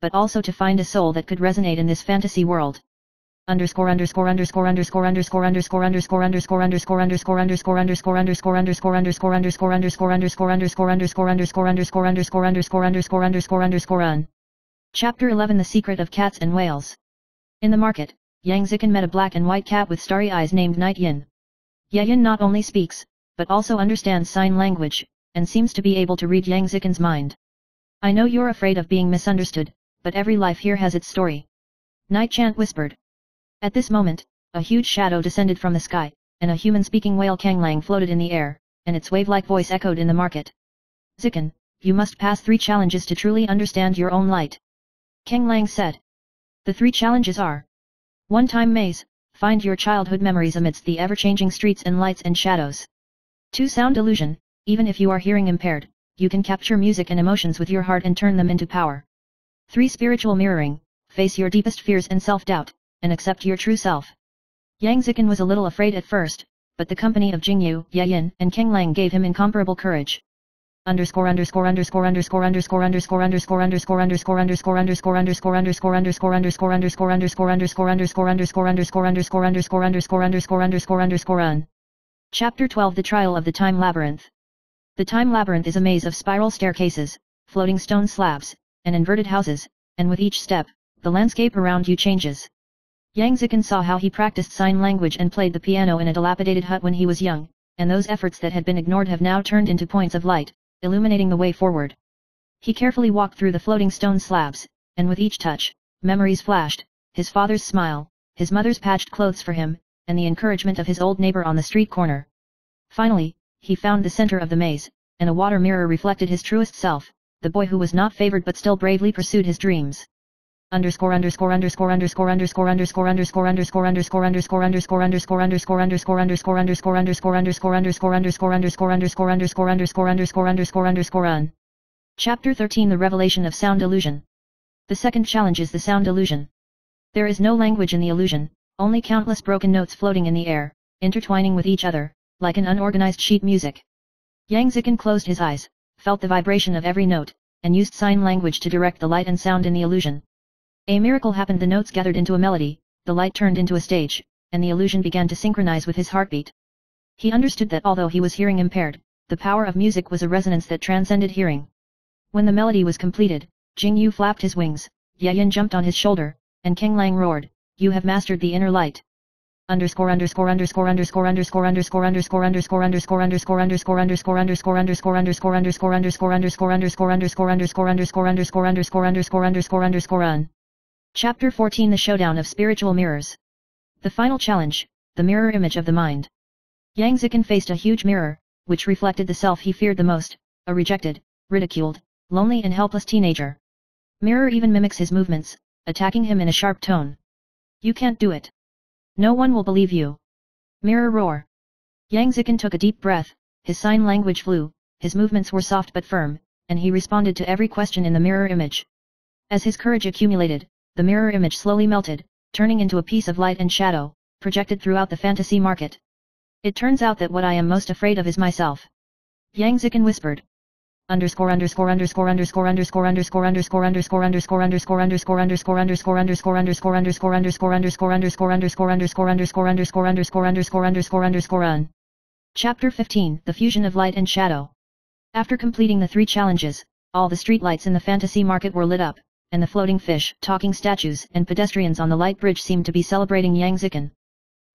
but also to find a soul that could resonate in this fantasy world. Chapter 11 The Secret of Cats and Whales. In the market, Yang Zikin met a black and white cat with starry eyes named Night Yin. Yin not only speaks, but also understands sign language, and seems to be able to read Yang Zikin's mind. I know you're afraid of being misunderstood, but every life here has its story. Night Chant whispered. At this moment, a huge shadow descended from the sky, and a human-speaking whale Kanglang floated in the air, and its wave-like voice echoed in the market. Zikin, you must pass 3 challenges to truly understand your own light. Kanglang said. The 3 challenges are: 1 Time Maze, find your childhood memories amidst the ever-changing streets and lights and shadows. 2 Sound Illusion, even if you are hearing impaired, you can capture music and emotions with your heart and turn them into power. 3 Spiritual Mirroring, face your deepest fears and self-doubt, and accept your true self. Yang Zikin was a little afraid at first, but the company of Jingyu, Yin, and Kanglang gave him incomparable courage. Chapter 12 The Trial of the Time Labyrinth. The Time Labyrinth is a maze of spiral staircases, floating stone slabs, and inverted houses, and with each step, the landscape around you changes. Yang Zikin saw how he practiced sign language and played the piano in a dilapidated hut when he was young, and those efforts that had been ignored have now turned into points of light, illuminating the way forward. He carefully walked through the floating stone slabs, and with each touch, memories flashed, his father's smile, his mother's patched clothes for him, and the encouragement of his old neighbor on the street corner. Finally, he found the center of the maze, and a water mirror reflected his truest self, the boy who was not favored but still bravely pursued his dreams. Chapter 13 The Revelation of Sound Illusion. The second challenge is the sound illusion. There is no language in the illusion, only countless broken notes floating in the air, intertwining with each other, like an unorganized sheet music. Yang Zikin closed his eyes, felt the vibration of every note, and used sign language to direct the light and sound in the illusion. A miracle happened. The notes gathered into a melody, the light turned into a stage, and the illusion began to synchronize with his heartbeat. He understood that although he was hearing impaired, the power of music was a resonance that transcended hearing. When the melody was completed, Jingyu flapped his wings, Yin jumped on his shoulder, and Kanglang roared, "You have mastered the inner light." Chapter 14 The Showdown of Spiritual Mirrors. The final challenge, the mirror image of the mind. Yang Zikin faced a huge mirror, which reflected the self he feared the most, a rejected, ridiculed, lonely and helpless teenager. Mirror even mimics his movements, attacking him in a sharp tone. "You can't do it. No one will believe you." Mirror roar. Yang Zikin took a deep breath, his sign language flew, his movements were soft but firm, and he responded to every question in the mirror image. As his courage accumulated, the mirror image slowly melted, turning into a piece of light and shadow, projected throughout the fantasy market. "It turns out that what I am most afraid of is myself," Yang Zikin whispered. Chapter 15 The Fusion of Light and Shadow. After completing the 3 challenges, all the streetlights in the fantasy market were lit up, and the floating fish, talking statues, and pedestrians on the light bridge seemed to be celebrating Yang Zikin.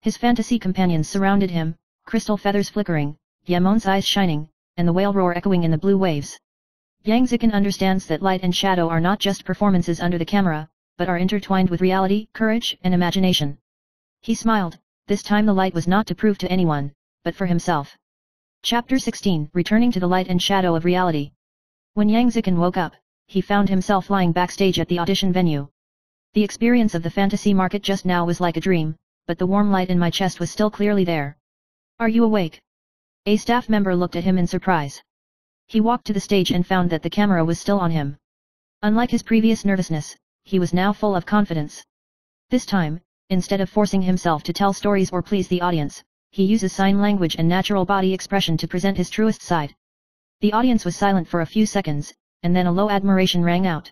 His fantasy companions surrounded him, crystal feathers flickering, Yamon's eyes shining, and the whale roar echoing in the blue waves. Yang Zikin understands that light and shadow are not just performances under the camera, but are intertwined with reality, courage, and imagination. He smiled. This time the light was not to prove to anyone, but for himself. Chapter 16 Returning to the Light and Shadow of Reality. When Yang Zikin woke up, he found himself lying backstage at the audition venue. The experience of the fantasy market just now was like a dream, but the warm light in my chest was still clearly there. "Are you awake?" A staff member looked at him in surprise. He walked to the stage and found that the camera was still on him. Unlike his previous nervousness, he was now full of confidence. This time, instead of forcing himself to tell stories or please the audience, he uses sign language and natural body expression to present his truest side. The audience was silent for a few seconds, and then a low admiration rang out.